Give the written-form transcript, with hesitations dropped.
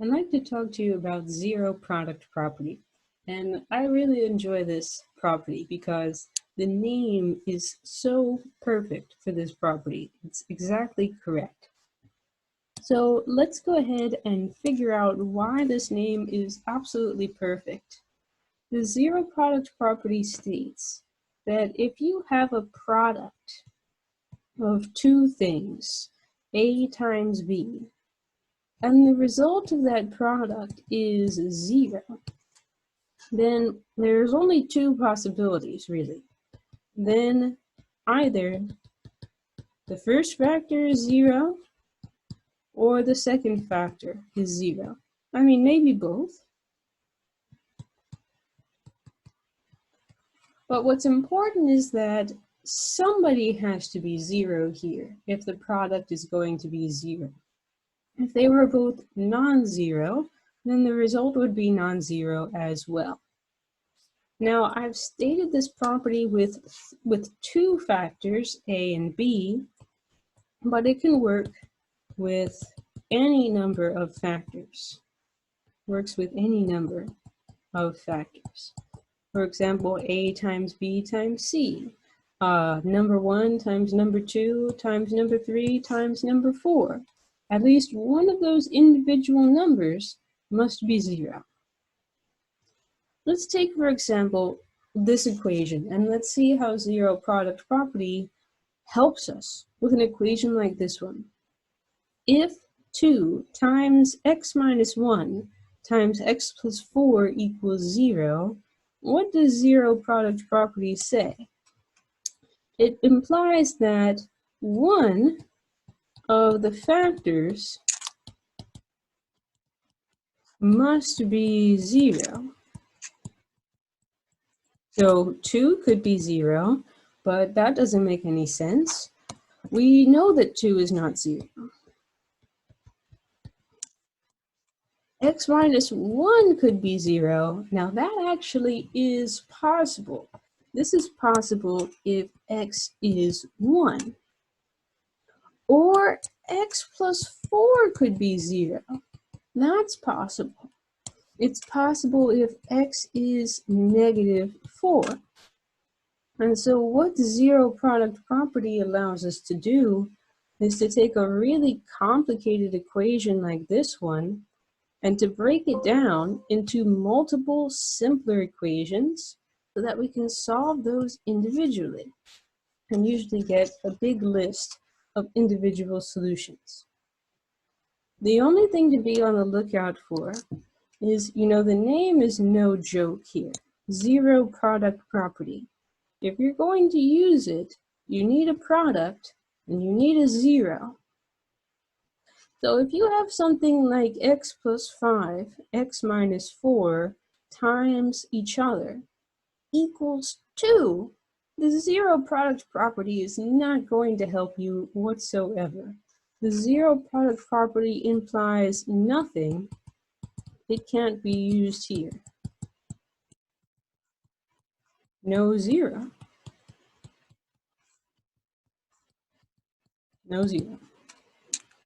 I'd like to talk to you about zero product property. And I really enjoy this property because the name is so perfect for this property. It's exactly correct. So let's go ahead and figure out why this name is absolutely perfect. The zero product property states that if you have a product of two things, A times B, and the result of that product is 0, then there's only two possibilities, really. Then either the first factor is 0 or the second factor is 0. I mean, maybe both. But what's important is that somebody has to be 0 here if the product is going to be 0. If they were both non-zero, then the result would be non-zero as well. Now, I've stated this property with two factors, A and B, but it can work with any number of factors. Works with any number of factors. For example, A times B times C. Number 1 times number 2 times number 3 times number 4. At least one of those individual numbers must be 0. Let's take, for example, this equation, and let's see how zero product property helps us with an equation like this one. If 2 times x minus 1 times x plus 4 equals 0, what does zero product property say? It implies that one of the factors must be 0. So 2 could be 0, but that doesn't make any sense. We know that 2 is not 0. X minus 1 could be 0. Now that actually is possible. This is possible if x is 1. Or x plus 4 could be 0. That's possible. It's possible if x is negative 4. And so what the zero product property allows us to do is to take a really complicated equation like this one and to break it down into multiple simpler equations so that we can solve those individually and usually get a big list of individual solutions. The only thing to be on the lookout for is, the name is no joke here. Zero product property. If you're going to use it, you need a product and you need a 0. So if you have something like x plus 5, x minus 4 times each other equals 2, the zero product property is not going to help you whatsoever. The zero product property implies nothing. It can't be used here. No 0. No 0.